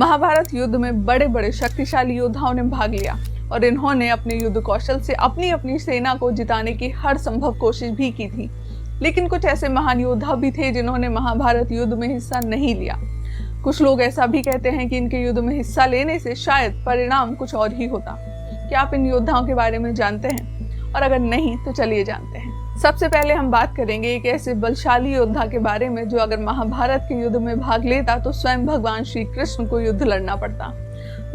महाभारत युद्ध में बड़े बड़े शक्तिशाली योद्धाओं ने भाग लिया और इन्होंने अपने युद्ध कौशल से अपनी अपनी सेना को जिताने की हर संभव कोशिश भी की थी। लेकिन कुछ ऐसे महान योद्धा भी थे जिन्होंने महाभारत युद्ध में हिस्सा नहीं लिया। कुछ लोग ऐसा भी कहते हैं कि इनके युद्ध में हिस्सा लेने से शायद परिणाम कुछ और ही होता। क्या आप इन योद्धाओं के बारे में जानते हैं? और अगर नहीं तो चलिए जानते हैं। सबसे पहले हम बात करेंगे एक ऐसे बलशाली योद्धा के बारे में जो अगर महाभारत के युद्ध में भाग लेता तो स्वयं भगवान श्री कृष्ण को युद्ध लड़ना पड़ता।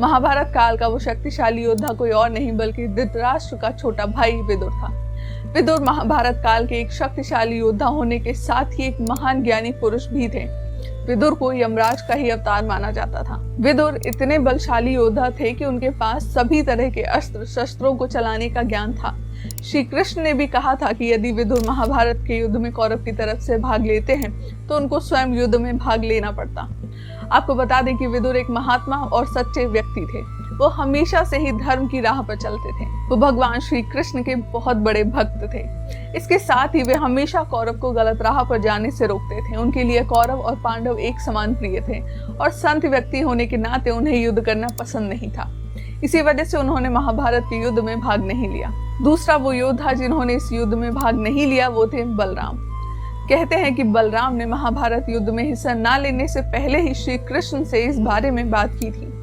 महाभारत काल का वो शक्तिशाली योद्धा कोई और नहीं बल्कि धृतराष्ट्र का छोटा भाई विदुर था। विदुर महाभारत काल के एक शक्तिशाली योद्धा होने के साथ ही एक महान ज्ञानी पुरुष भी थे। विदुर को यमराज का ही अवतार माना जाता था। विदुर इतने बलशाली योद्धा थे कि उनके पास सभी तरह के अस्त्र शस्त्रों को चलाने का ज्ञान था। श्री कृष्ण ने भी कहा था कि यदि विदुर महाभारत के युद्ध में कौरव की तरफ से भाग लेते हैं तो उनको स्वयं युद्ध में भाग लेना पड़ता। आपको बता दें कि विदुर एक महात्मा और सच्चे व्यक्ति थे। वो हमेशा से ही धर्म की राह पर चलते थे। वो भगवान श्री कृष्ण के बहुत बड़े भक्त थे। इसके साथ ही वे हमेशा कौरव को गलत राह पर जाने से रोकते थे। उनके लिए कौरव और पांडव एक समान प्रिय थे और संत व्यक्ति होने के नाते उन्हें युद्ध करना पसंद नहीं था। इसी वजह से उन्होंने महाभारत के युद्ध में भाग नहीं लिया। दूसरा वो योद्धा जिन्होंने इस युद्ध में भाग नहीं लिया वो थे बलराम। कहते हैं कि बलराम ने महाभारत युद्ध में हिस्सा न लेने से पहले ही श्री कृष्ण से इस बारे में बात की थी।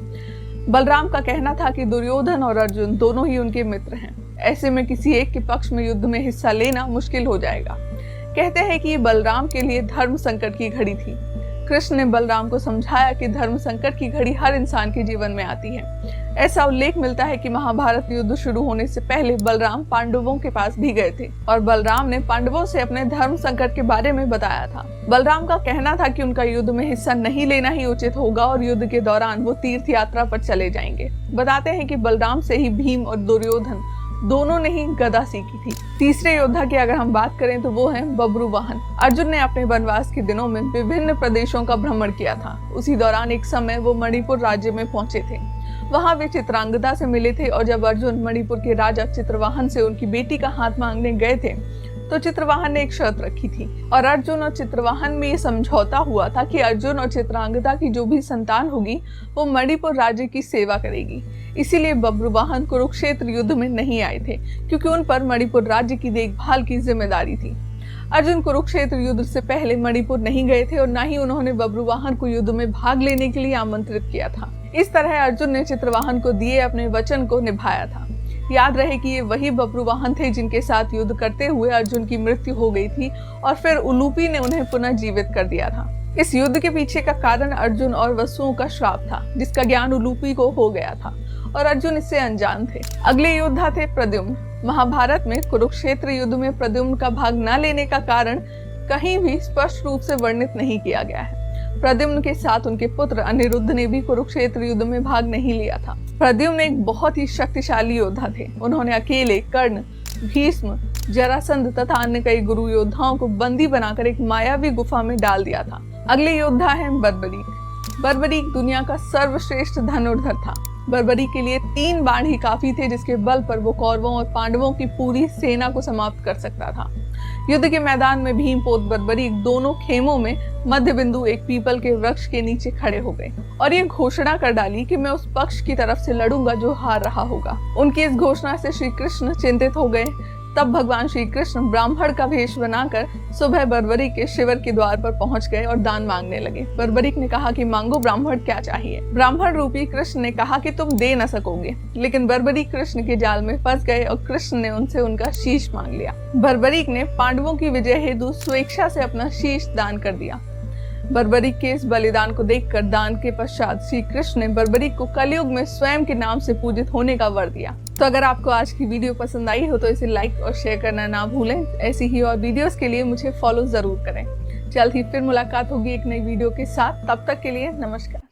बलराम का कहना था कि दुर्योधन और अर्जुन दोनों ही उनके मित्र हैं। ऐसे में किसी एक के पक्ष में युद्ध में हिस्सा लेना मुश्किल हो जाएगा। कहते हैं कि ये बलराम के लिए धर्म संकट की घड़ी थी। कृष्ण ने बलराम को समझाया कि धर्म संकट की घड़ी हर इंसान के जीवन में आती है। ऐसा उल्लेख मिलता है कि महाभारत युद्ध शुरू होने से पहले बलराम पांडवों के पास भी गए थे और बलराम ने पांडवों से अपने धर्म संकट के बारे में बताया था। बलराम का कहना था कि उनका युद्ध में हिस्सा नहीं लेना ही उचित होगा और युद्ध के दौरान वो तीर्थ यात्रा पर चले जाएंगे। बताते हैं कि बलराम से ही भीम और दुर्योधन दोनों ने ही गदा सीखी थी। तीसरे योद्धा की अगर हम बात करें तो वो हैं बब्रुवाहन। अर्जुन ने अपने वनवास के दिनों में विभिन्न प्रदेशों का भ्रमण किया था। उसी दौरान एक समय वो मणिपुर राज्य में पहुंचे थे। वहां वे चित्रांगदा से मिले थे और जब अर्जुन मणिपुर के राजा चित्रवाहन से उनकी बेटी का हाथ मांगने गए थे तो चित्रवाहन ने एक शर्त रखी थी और अर्जुन और चित्रवाहन में ये समझौता हुआ था कि अर्जुन और चित्रांगदा की जो भी संतान होगी वो मणिपुर राज्य की सेवा करेगी। इसीलिए बब्रुवाहन कुरुक्षेत्र युद्ध में नहीं आए थे क्योंकि उन पर मणिपुर राज्य की देखभाल की जिम्मेदारी थी। अर्जुन कुरुक्षेत्र युद्ध से पहले मणिपुर नहीं गए थे और न ही उन्होंने बब्रुवाहन को युद्ध में भाग लेने के लिए आमंत्रित किया था। इस तरह अर्जुन ने चित्रवाहन को दिए अपने वचन को निभाया था। याद रहे कि ये वही बब्रुवाहन थे जिनके साथ युद्ध करते हुए अर्जुन की मृत्यु हो गई थी और फिर उलूपी ने उन्हें पुनः जीवित कर दिया था। इस युद्ध के पीछे का कारण अर्जुन और वसुओं का श्राप था जिसका ज्ञान उलूपी को हो गया था और अर्जुन इससे अनजान थे। अगले योद्धा थे प्रद्युम्न। महाभारत में कुरुक्षेत्र युद्ध में प्रद्युम्न का भाग न लेने का कारण कहीं भी स्पष्ट रूप से वर्णित नहीं किया गया है। प्रद्युम्न के साथ उनके पुत्र अनिरुद्ध ने भी कुरुक्षेत्र युद्ध में भाग नहीं लिया था। प्रद्युम्न एक बहुत ही शक्तिशाली योद्धा थे। उन्होंने अकेले कर्ण, भीष्म, जरासंध तथा अन्य कई गुरु योद्धाओं को बंदी बनाकर एक मायावी गुफा में डाल दिया था। अगले योद्धा हैं बर्बरीक। बर्बरीक दुनिया का सर्वश्रेष्ठ धनुर्धर था। बर्बरीक के लिए 3 बाण ही काफी थे जिसके बल पर वो कौरवों और पांडवों की पूरी सेना को समाप्त कर सकता था। युद्ध के मैदान में भीम पोत बर्बरीक दोनों खेमों में मध्य बिंदु एक पीपल के वृक्ष के नीचे खड़े हो गए और ये घोषणा कर डाली कि मैं उस पक्ष की तरफ से लड़ूंगा जो हार रहा होगा। उनकी इस घोषणा से श्री कृष्ण चिंतित हो गए। तब भगवान श्री कृष्ण ब्राह्मण का वेश बनाकर सुबह बर्बरीक के शिविर के द्वार पर पहुंच गए और दान मांगने लगे। बर्बरीक ने कहा कि मांगो ब्राह्मण, क्या चाहिए। ब्राह्मण रूपी कृष्ण ने कहा कि तुम दे न सकोगे, लेकिन बर्बरीक कृष्ण के जाल में फंस गए और कृष्ण ने उनसे उनका शीश मांग लिया। बर्बरीक ने पांडवों की विजय हेतु स्वेच्छा से अपना शीश दान कर दिया। बर्बरीक के इस बलिदान को देखकर दान के पश्चात श्री कृष्ण ने बर्बरीक को कलयुग में स्वयं के नाम से पूजित होने का वर दिया। तो अगर आपको आज की वीडियो पसंद आई हो तो इसे लाइक और शेयर करना ना भूलें। ऐसी ही और वीडियोस के लिए मुझे फॉलो जरूर करें। जल्द ही फिर मुलाकात होगी एक नई वीडियो के साथ। तब तक के लिए नमस्कार।